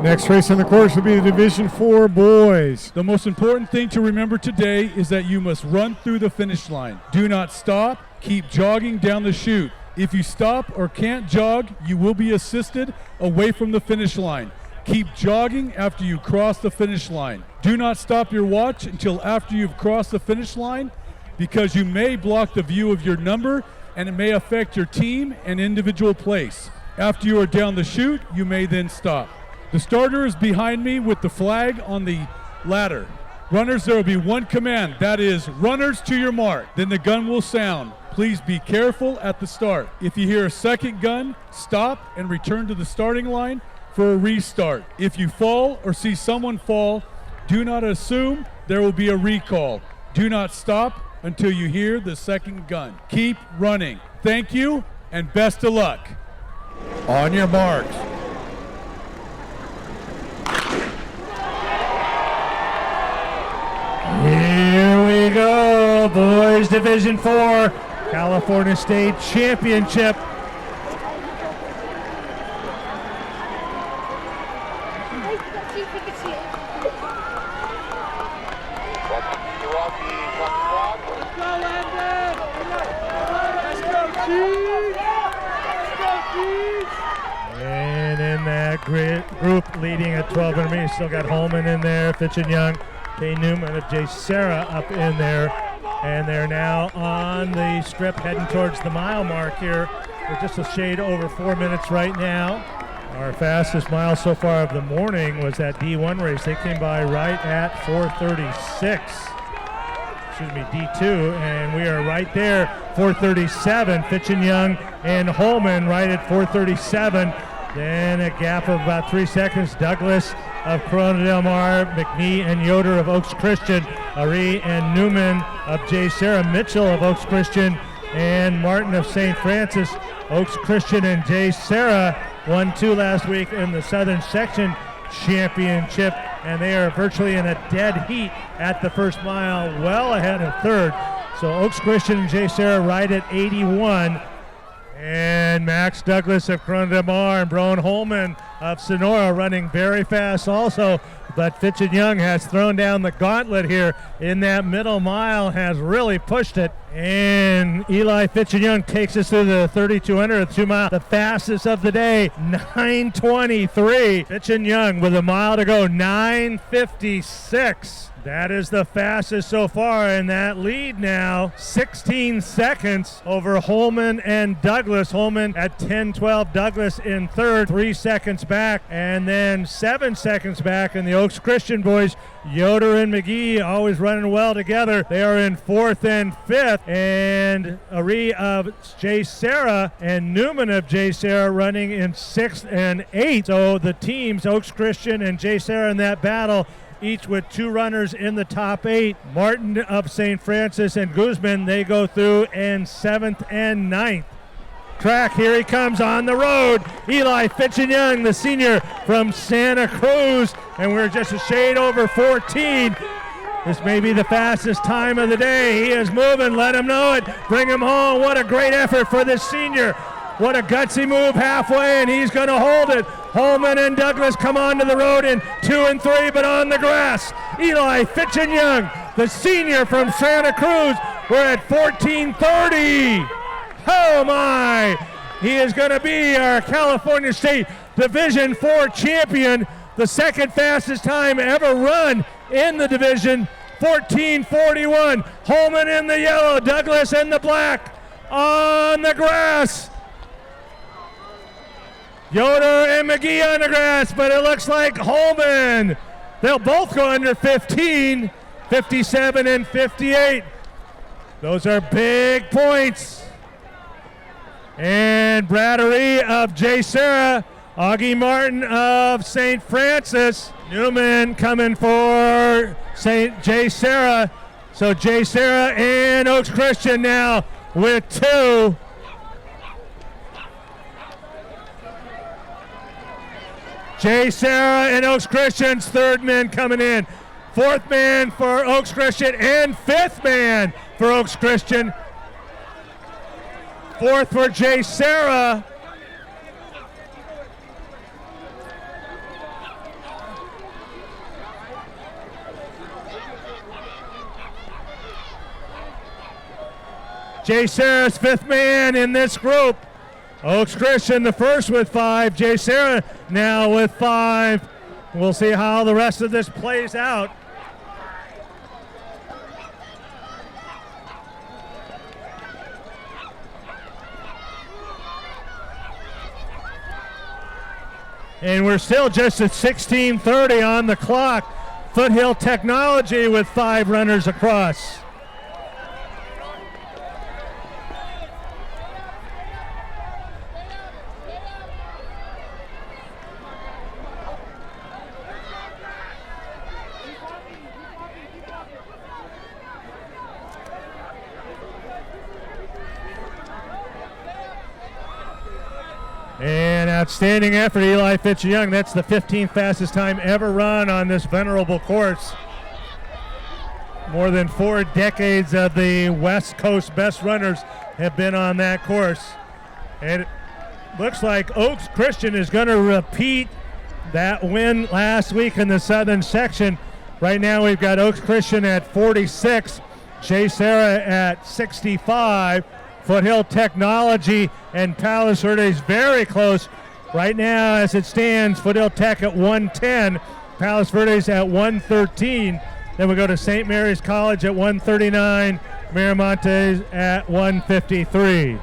Next race on the course will be the Division IV boys. The most important thing to remember today is that you must run through the finish line. Do not stop. Keep jogging down the chute. If you stop or can't jog, you will be assisted away from the finish line. Keep jogging after you cross the finish line. Do not stop your watch until after you've crossed the finish line, because you may block the view of your number and it may affect your team and individual place. After you are down the chute, you may then stop. The starter is behind me with the flag on the ladder. Runners, there will be one command, that is, runners to your mark. Then the gun will sound. Please be careful at the start. If you hear a second gun, stop and return to the starting line for a restart. If you fall or see someone fall, do not assume there will be a recall. Do not stop until you hear the second gun. Keep running. Thank you and best of luck. On your marks. Here we go, boys Division IV, California State Championship. And in that group leading at 12 and you still got HOLMAN in there, Fitchen-Young, Kay Newman of JSerra up in there, and they're now on the strip heading towards the mile mark here. We're just a shade over 4 minutes right now. Our fastest mile so far of the morning was that D1 race. They came by right at 4:36. Excuse me, D2, and we are right there, 4:37. Fitchen-Young and HOLMAN right at 4:37. Then a gap of about 3 seconds. Douglas of Corona Del Mar, McNee and Yoder of Oaks Christian, Ari and Newman of JSerra, Mitchell of Oaks Christian, and Martin of St. Francis. Oaks Christian and JSerra 1-2 last week in the Southern Section Championship, and they are virtually in a dead heat at the first mile, well ahead of third. So Oaks Christian and JSerra right at 81. And Max Douglas of Corona Del Mar and Broen HOLMAN of Sonora running very fast also. But Fitchen-Young has thrown down the gauntlet here in that middle mile, has really pushed it. And Eli Fitchen-Young takes us through the 3,200, 2 mile, the fastest of the day, 9:23. Fitchen-Young with a mile to go, 9:56. That is the fastest so far, and that lead now 16 seconds over HOLMAN and Douglas. HOLMAN at 10:12, Douglas in third, 3 seconds back, and then 7 seconds back in the Oaks Christian boys. Yoder and McGee always running well together. They are in fourth and fifth, and Ari of JSerra and Newman of JSerra running in sixth and eighth. So the teams, Oaks Christian and JSerra in that battle, each with 2 runners in the top 8. Martin of St. Francis and Guzman, they go through in 7th and 9th. Track, here he comes on the road. Eli Fitchen-Young, the senior from Santa Cruz, and we're just a shade over 14. This may be the fastest time of the day. He is moving, let him know it, bring him home. What a great effort for this senior. What a gutsy move halfway, and he's going to hold it. HOLMAN and Douglas come onto the road in 2 and 3, but on the grass. Eli Fitchen-Young, the senior from Santa Cruz, we're at 14:30. Oh my! He is going to be our California State Division IV champion, the second fastest time ever run in the division, 14:41. HOLMAN in the yellow, Douglas in the black, on the grass. Yoder and McGee on the grass, but it looks like HOLMAN. They'll both go under 15, 57 and 58. Those are big points. And Bradbury of JSerra, Augie Martin of St. Francis, Newman coming for JSerra. So JSerra and Oaks Christian now with 2. JSerra and Oaks Christian's third man coming in. Fourth man for Oaks Christian and fifth man for Oaks Christian. Fourth for JSerra. JSerra's fifth man in this group. Oaks Christian the first with 5. JSerra now with 5. We'll see how the rest of this plays out. And we're still just at 16:30 on the clock. Foothill Technology with 5 runners across. And outstanding effort, Eli Fitchen-Young. That's the 15th fastest time ever run on this venerable course. More than 4 decades of the West Coast best runners have been on that course. And it looks like Oaks Christian is going to repeat that win last week in the southern section. Right now we've got Oaks Christian at 46, JSerra at 65. Foothill Technology and Palos Verdes very close. Right now, as it stands, Foothill Tech at 110, Palos Verdes at 113. Then we go to St. Mary's College at 139, Miramontes at 153.